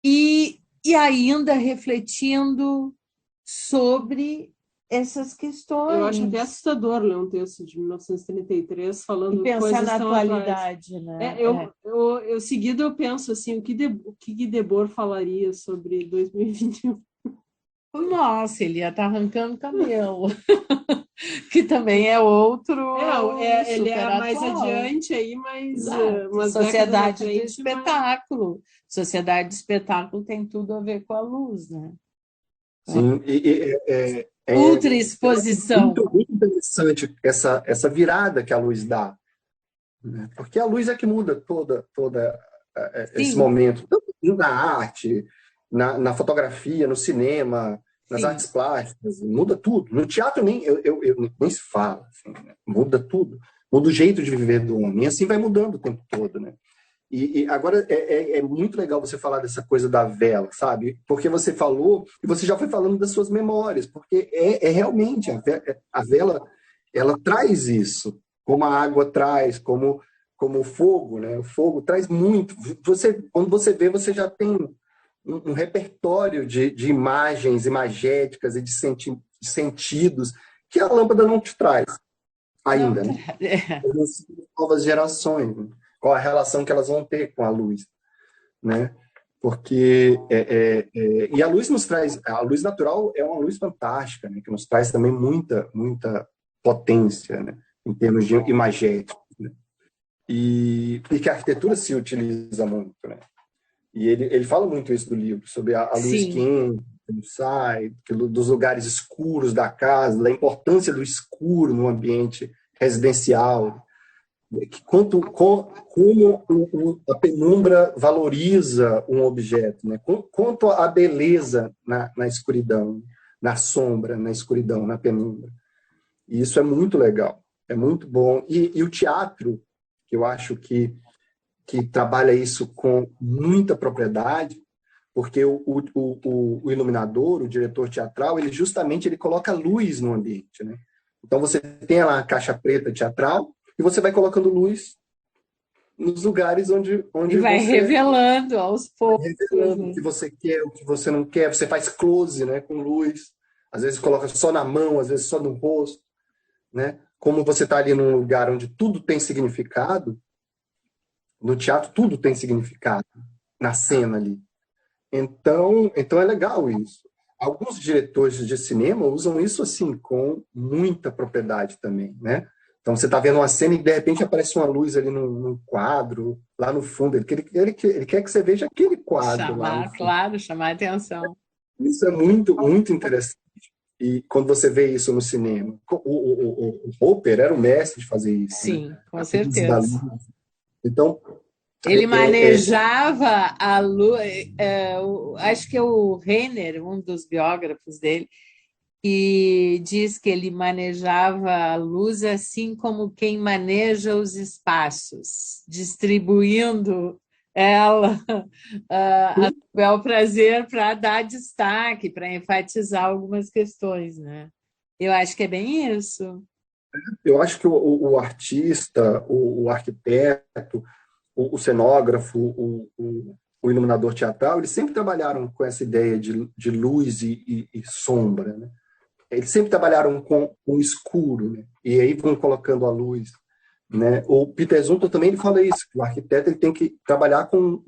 e ainda refletindo sobre essas questões. Eu acho até assustador ler um texto de 1933 falando e pensar coisas na tão atualidade, atuais. Né? Eu seguido eu penso assim, o que Debord falaria sobre 2021? Nossa, ele ia estar arrancando cabelo. Que também é outro. Ele é mais adiante aí, mas sociedade de espetáculo. Sociedade de espetáculo tem tudo a ver com a luz, né? Sim, ultra exposição. Muito interessante essa virada que a luz dá, né? Porque a luz é que muda toda esse momento, tanto na arte, na fotografia, no cinema, nas artes plásticas, muda tudo. No teatro nem se fala, assim, né? Muda tudo, muda o jeito de viver do homem, e assim vai mudando o tempo todo, né? E agora é muito legal você falar dessa coisa da vela, sabe? Porque você falou, e você já foi falando das suas memórias, porque realmente a vela, ela traz isso, como a água traz, como o fogo, né? O fogo traz muito. Quando você vê, você já tem um repertório de imagens imagéticas e de sentidos que a lâmpada não te traz ainda, né? As novas gerações, né? Qual a relação que elas vão ter com a luz, né? Porque e a luz nos traz, a luz natural é uma luz fantástica, né? Que nos traz também muita potência, né? Em termos de imagético, né? E que a arquitetura se utiliza muito, né? E ele fala muito isso do livro, sobre a luz que Sim. entra, que sai, dos lugares escuros da casa, da importância do escuro no ambiente residencial, como a penumbra valoriza um objeto, né? Quanto a beleza na escuridão, na sombra, na escuridão, na penumbra. E isso é muito legal, é muito bom. E o teatro, que eu acho que trabalha isso com muita propriedade, porque o iluminador, o diretor teatral, ele coloca luz no ambiente, né? Então você tem lá a caixa preta teatral e você vai colocando luz nos lugares onde E vai você revelando aos vai poucos, revelando o né? que você quer, o que você não quer. Você faz close, né, com luz. Às vezes coloca só na mão, às vezes só no rosto, né? Como você está ali num lugar onde tudo tem significado, no teatro tudo tem significado, na cena ali. Então é legal isso. Alguns diretores de cinema usam isso assim com muita propriedade também, né? Então você está vendo uma cena e de repente aparece uma luz ali num quadro, lá no fundo. Ele quer que você veja aquele quadro lá no Chamar, fundo. claro, chamar a atenção. Isso é muito interessante. E quando você vê isso no cinema, o Hopper era o mestre de fazer isso, né? Sim, com A crise da certeza. luz. Então, Ele manejava a luz. Acho que é o Renner, um dos biógrafos dele, que diz que ele manejava a luz assim como quem maneja os espaços, distribuindo ela a bel prazer para dar destaque, para enfatizar algumas questões, né? Eu acho que é bem isso. eu acho que o artista, o arquiteto, o cenógrafo, o iluminador teatral, eles sempre trabalharam com essa ideia de luz e sombra, né? Eles sempre trabalharam com o escuro, né? E aí vão colocando a luz, né? O Peter Zumthor também ele fala isso, que o arquiteto ele tem que trabalhar com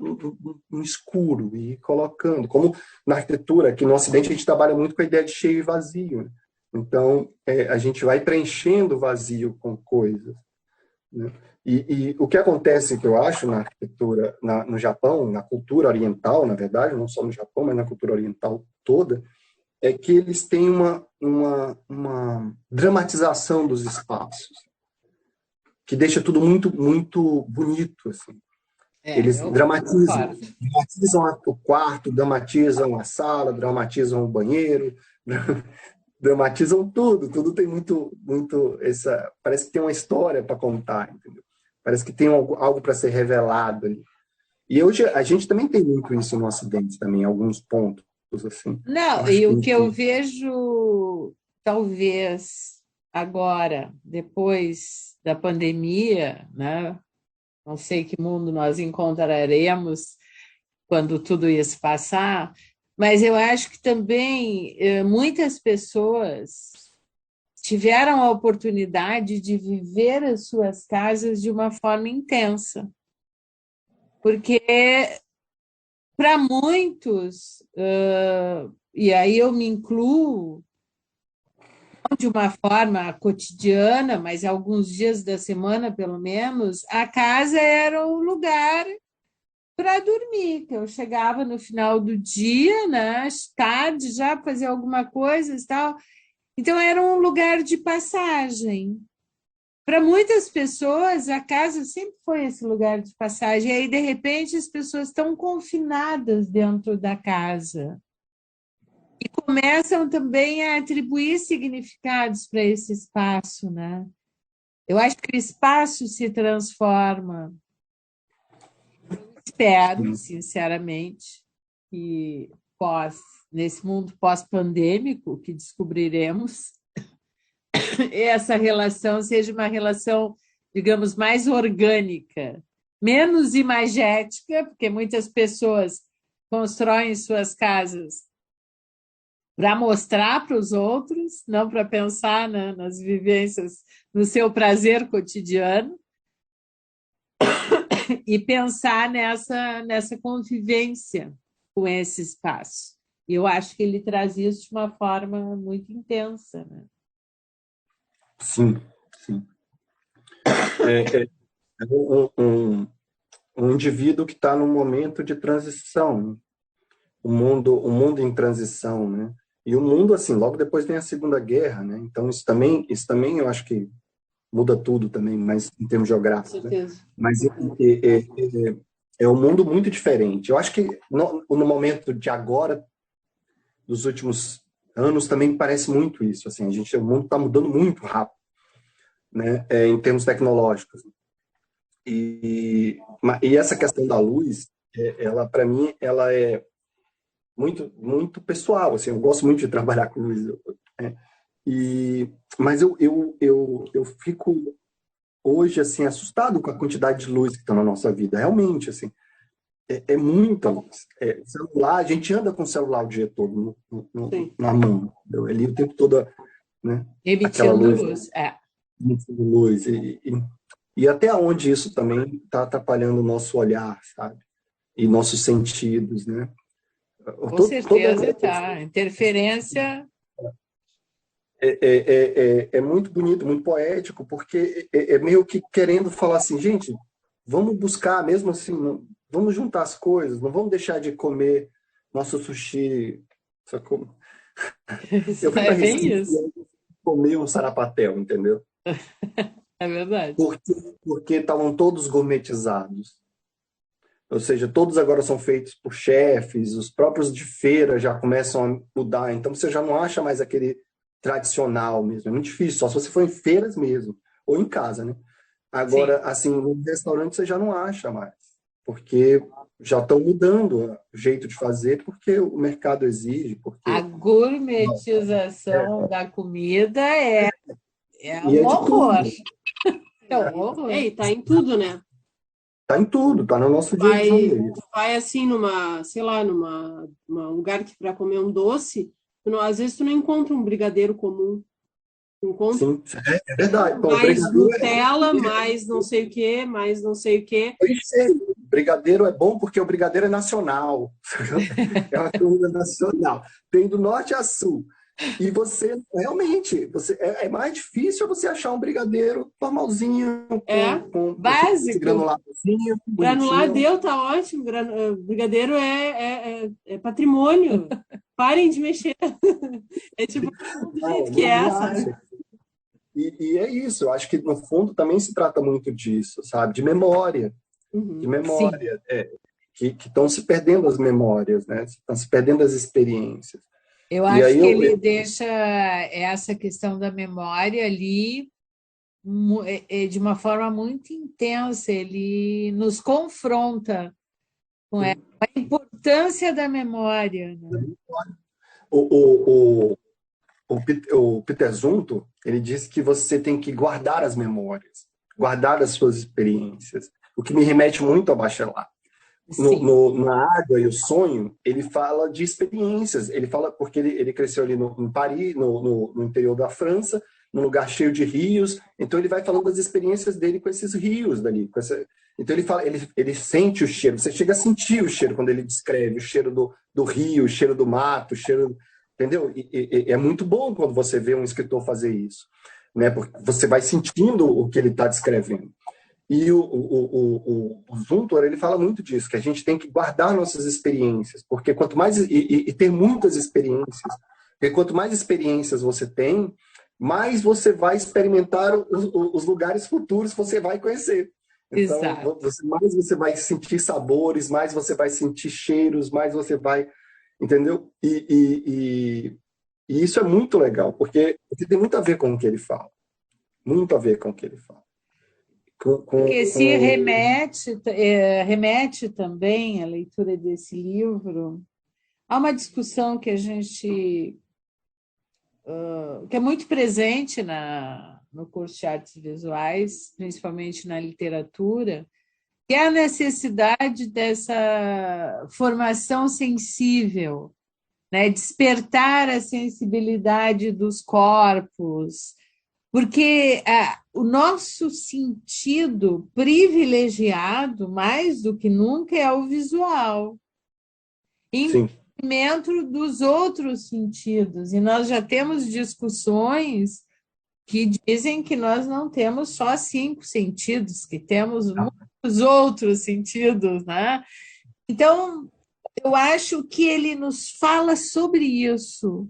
um escuro e ir colocando. Como na arquitetura, aqui no Ocidente, a gente trabalha muito com a ideia de cheio e vazio, né? Então, a gente vai preenchendo o vazio com coisas, né? E o que acontece, que eu acho, na arquitetura, no Japão, na cultura oriental, na verdade, não só no Japão, mas na cultura oriental toda, é que eles têm uma dramatização dos espaços, que deixa tudo muito bonito, assim. Eles Eu dramatizam, concordo. dramatizam o quarto, dramatizam a sala, dramatizam o banheiro, dramatizam tudo tem muito essa, parece que tem uma história para contar, entendeu? Parece que tem algo para ser revelado ali. E hoje a gente também tem muito isso no Ocidente também, em alguns pontos assim. Eu Não, acho e o que que eu vejo, talvez agora, depois da pandemia, né? Não sei que mundo nós encontraremos quando tudo isso passar, mas eu acho que também muitas pessoas tiveram a oportunidade de viver as suas casas de uma forma intensa, porque para muitos, e aí eu me incluo, não de uma forma cotidiana, mas alguns dias da semana, pelo menos, a casa era o lugar para dormir, que eu chegava no final do dia, né, tarde já fazer alguma coisa e tal. Então era um lugar de passagem. Para muitas pessoas, a casa sempre foi esse lugar de passagem. E aí, de repente, as pessoas estão confinadas dentro da casa e começam também a atribuir significados para esse espaço, né? Eu acho que o espaço se transforma. Espero, sinceramente, que nesse mundo pós-pandêmico que descobriremos, essa relação seja uma relação, digamos, mais orgânica, menos imagética, porque muitas pessoas constroem suas casas para mostrar para os outros, não para pensar, né, nas vivências, no seu prazer cotidiano, e pensar nessa convivência com esse espaço. E eu acho que ele traz isso de uma forma muito intensa, né? Sim, sim. É um indivíduo que está num momento de transição, né? O mundo em transição, né? E o mundo, assim, logo depois vem a Segunda Guerra, né? Então, isso também eu acho que muda tudo também, mas em termos geográficos, né? Mas é um mundo muito diferente. Eu acho que no momento de agora, dos últimos anos, também parece muito isso. Assim, o mundo está mudando muito rápido, né? Em termos tecnológicos. E essa questão da luz, ela, para mim, ela é muito, muito pessoal. Assim, eu gosto muito de trabalhar com luz. Né? Mas eu fico hoje assim assustado com a quantidade de luz que está na nossa vida. Realmente, assim, é muita luz. Celular, a gente anda com o celular o dia todo na mão, entendeu? Ali o tempo todo, né? Aquela Emitindo luz, emitindo luz. E até onde isso também está atrapalhando o nosso olhar, sabe? E nossos sentidos, né? Com certeza está. Interferência. É muito bonito, muito poético, porque é meio que querendo falar assim, gente, vamos buscar, mesmo assim, vamos juntar as coisas, não vamos deixar de comer nosso sushi. Sacou? Eu fui para bem Recife isso. e comi um sarapatel, entendeu? É verdade. Porque estavam todos gourmetizados. Ou seja, todos agora são feitos por chefes, os próprios de feira já começam a mudar, então você já não acha mais aquele tradicional mesmo, é muito difícil, só se você for em feiras mesmo, ou em casa, né? Agora, assim, no restaurante você já não acha mais, porque já estão mudando o jeito de fazer, porque o mercado exige, A porque... gourmetização da comida é E um é de horror. tudo. É um horror. E tá em tudo, né? Tá em tudo, tá no nosso dia a dia. Vai assim sei lá, numa lugar que para comer um doce, às vezes tu não encontra um brigadeiro comum. Tu encontra Sim, é verdade. Pô, mais Nutella, mais não sei o quê, mais não sei o quê. Brigadeiro é bom porque o brigadeiro é nacional. É uma comida nacional. Tem do norte a sul. E você, realmente, é mais difícil você achar um brigadeiro normalzinho, com básico. Granuladozinho, Granulado tá ótimo. Brigadeiro é patrimônio. Parem de mexer. É tipo, do jeito que é, sabe? E é isso, eu acho que no fundo também se trata muito disso, sabe? De memória. De memória. Que estão se perdendo as memórias, né? Estão se perdendo as experiências. Eu acho que ele deixa essa questão da memória ali de uma forma muito intensa. Ele nos confronta com a importância da memória. Né? O Peter Zumthor, ele diz que você tem que guardar as memórias, guardar as suas experiências, o que me remete muito ao Bachelard. Na Água e o Sonho, ele fala de experiências. Ele fala porque ele cresceu ali em Paris, no interior da França, num lugar cheio de rios. Então ele vai falando das experiências dele com esses rios dali. Então ele fala, ele sente o cheiro. Você chega a sentir o cheiro quando ele descreve o cheiro do rio, o cheiro do mato, o cheiro, entendeu? E é muito bom quando você vê um escritor fazer isso, né? Porque você vai sentindo o que ele está descrevendo. E o Zumthor, ele fala muito disso, que a gente tem que guardar nossas experiências, porque quanto mais, e ter muitas experiências, porque quanto mais experiências você tem, mais você vai experimentar os lugares futuros que você vai conhecer. Então, mais você vai sentir sabores, mais você vai sentir cheiros, mais você vai, entendeu? E isso é muito legal, porque tem muito a ver com o que ele fala. Muito a ver com o que ele fala. Porque se remete também à leitura desse livro, há uma discussão que a gente que é muito presente no curso de artes visuais, principalmente na literatura, que é a necessidade dessa formação sensível, né? Despertar a sensibilidade dos corpos, porque o nosso sentido privilegiado, mais do que nunca, é o visual, em detrimento dos outros sentidos. E nós já temos discussões que dizem que nós não temos só 5 sentidos, que temos muitos outros sentidos, né? Então, eu acho que ele nos fala sobre isso,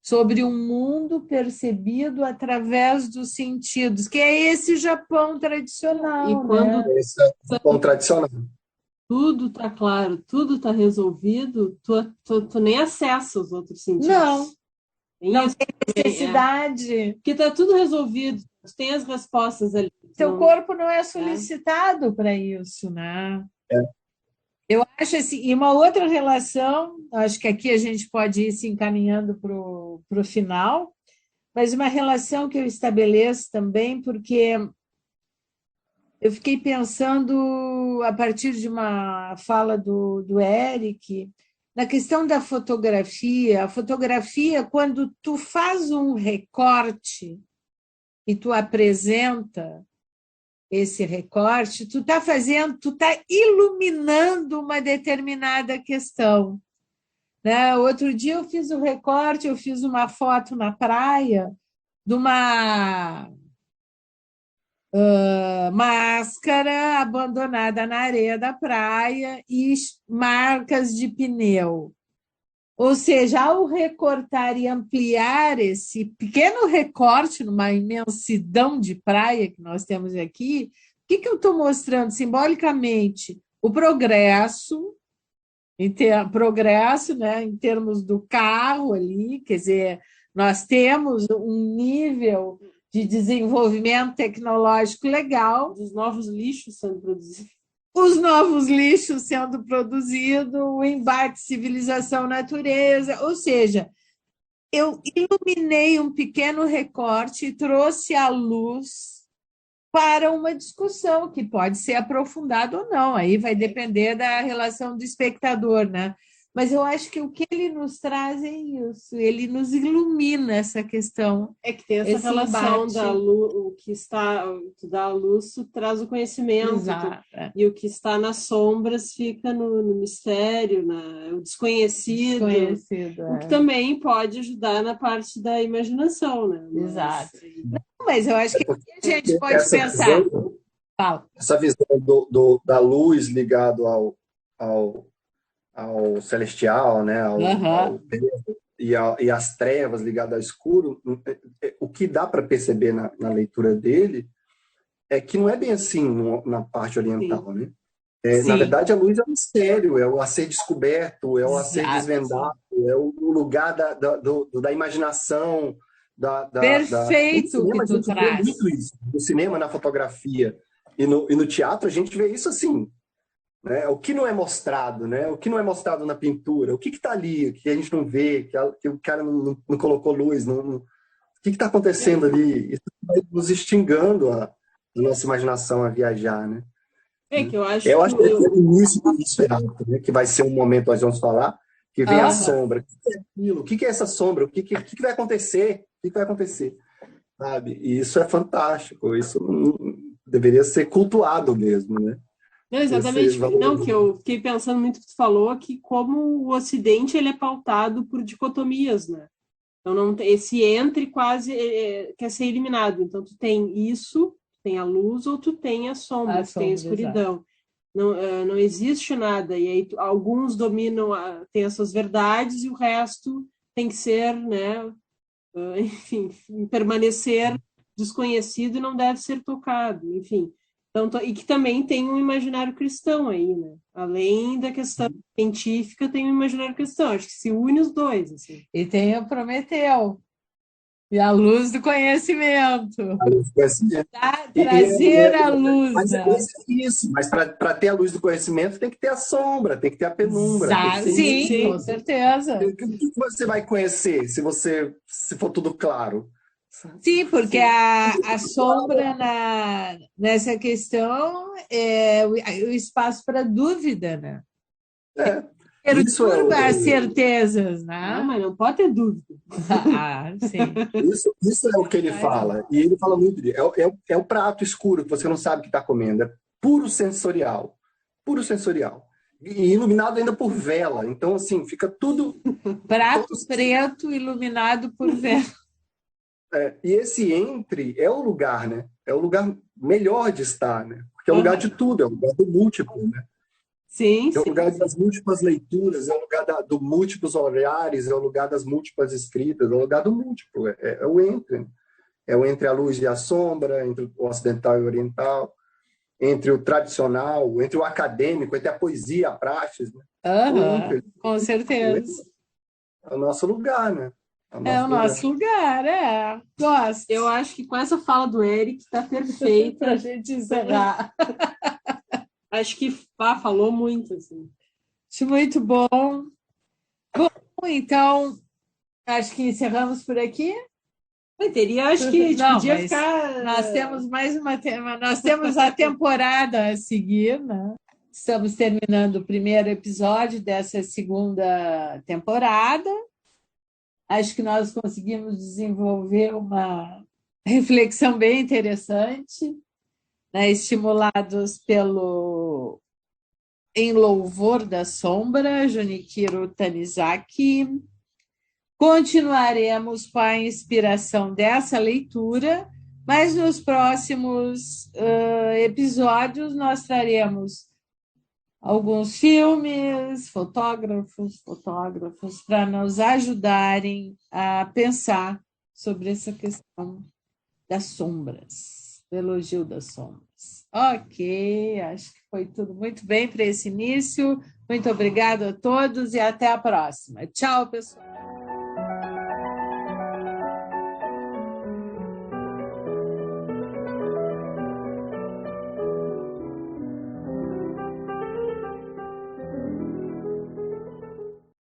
sobre um mundo percebido através dos sentidos, que é esse Japão tradicional. E quando esse é o Japão tradicional. Tudo está claro, tudo está resolvido, tu nem acessa os outros sentidos. Não tem necessidade. Porque está tudo resolvido, tu tem as respostas ali. Seu corpo não é solicitado para isso, né? Eu acho assim, e uma outra relação, acho que aqui a gente pode ir se encaminhando para o final, mas uma relação que eu estabeleço também, porque eu fiquei pensando, a partir de uma fala do Eric, na questão da fotografia. A fotografia, quando tu faz um recorte e tu apresenta esse recorte, tu está iluminando uma determinada questão, né? Outro dia eu fiz um recorte, eu fiz uma foto na praia de uma máscara abandonada na areia da praia e marcas de pneu. Ou seja, ao recortar e ampliar esse pequeno recorte numa imensidão de praia que nós temos aqui, o que eu estou mostrando simbolicamente? O progresso, né, em termos do carro ali, quer dizer, nós temos um nível de desenvolvimento tecnológico legal. Os novos lixos sendo produzidos. Os novos lixos sendo produzidos, o embate civilização-natureza, ou seja, eu iluminei um pequeno recorte e trouxe a luz para uma discussão que pode ser aprofundada ou não, aí vai depender da relação do espectador, né? Mas eu acho que o que ele nos traz é isso, ele nos ilumina essa questão. É que tem essa relação da luz, o que está da luz traz o conhecimento, e o que está nas sombras fica no mistério, o desconhecido, o que também pode ajudar na parte da imaginação, né? Exato. Mas eu acho que a gente pode pensar. Essa visão da luz ligado ao celestial, né? Ao e as trevas ligadas ao escuro, o que dá para perceber na leitura dele é que não é bem assim na parte oriental, né? Na verdade, a luz é um mistério, é o a ser descoberto, é o a ser desvendado, é o lugar da imaginação, Perfeito no cinema, que tu traz. A gente vê muito isso. No cinema, na fotografia e no teatro, a gente vê isso assim. Né? O que não é mostrado, né? O que não é mostrado na pintura, o que está ali, que a gente não vê, que o cara não colocou luz, o que está acontecendo ali? Isso vai nos instigando a nossa imaginação a viajar, né? Que eu acho que é o início do Nosferatu, né? Que vai ser um momento, nós vamos falar, que vem a sombra. O que é aquilo? O que é essa sombra? O que vai acontecer? O que vai acontecer? Sabe? E isso é fantástico, isso deveria ser cultuado mesmo, né? Não, exatamente. Não, que eu fiquei pensando muito que tu falou, que como o Ocidente ele é pautado por dicotomias, né? Então não esse entre quase quer ser eliminado. Então tu tem isso, tem a luz, ou tu tem a sombra, tu tem a escuridão. Não existe nada. E aí alguns dominam, têm as suas verdades, e o resto tem que ser, né? Enfim, permanecer desconhecido e não deve ser tocado. Enfim. Então, e que também tem um imaginário cristão aí, né? Além da questão científica, tem um imaginário cristão. Acho que se une os dois. Assim. E tem o Prometeu. E a luz do conhecimento. A luz do conhecimento. Trazer a luz. Mas é isso. Mas para ter a luz do conhecimento tem que ter a sombra, tem que ter a penumbra. Sim, com certeza. O que você vai conhecer se for tudo claro? Sim, porque a sombra nessa questão é o espaço para dúvida, né? Perturba as certezas, né? Não, mas não pode ter dúvida. Sim. Isso é o que ele fala. E ele fala muito de... É o prato escuro que você não sabe que está comendo. É puro sensorial. Puro sensorial. E iluminado ainda por vela. Então, assim, fica tudo... Prato preto iluminado por vela. E esse entre é o lugar, né? É o lugar melhor de estar, né? Porque é o lugar de tudo, é o lugar do múltiplo, né? Sim, é o lugar das múltiplas leituras, é o lugar do múltiplos olhares, é o lugar das múltiplas escritas, é o lugar do múltiplo, é o entre. É o entre a luz e a sombra, entre o ocidental e o oriental, entre o tradicional, entre o acadêmico, entre a poesia e a praxis. Né? Com certeza. É o nosso lugar, né? É o nosso lugar. Gosto. Eu acho que com essa fala do Eric está perfeito para a gente encerrar. Acho que falou muito, assim. Acho muito bom. Bom, então, acho que encerramos por aqui. Acho que a gente podia ficar... Nós temos mais nós temos a temporada a seguir, né? Estamos terminando o primeiro episódio dessa segunda temporada. Acho que nós conseguimos desenvolver uma reflexão bem interessante, né? Estimulados pelo Em Louvor da Sombra, Junichiro Tanizaki. Continuaremos com a inspiração dessa leitura, mas nos próximos episódios nós traremos alguns filmes, fotógrafos, para nos ajudarem a pensar sobre essa questão das sombras, do elogio das sombras. Ok, acho que foi tudo muito bem para esse início. Muito obrigada a todos e até a próxima. Tchau, pessoal.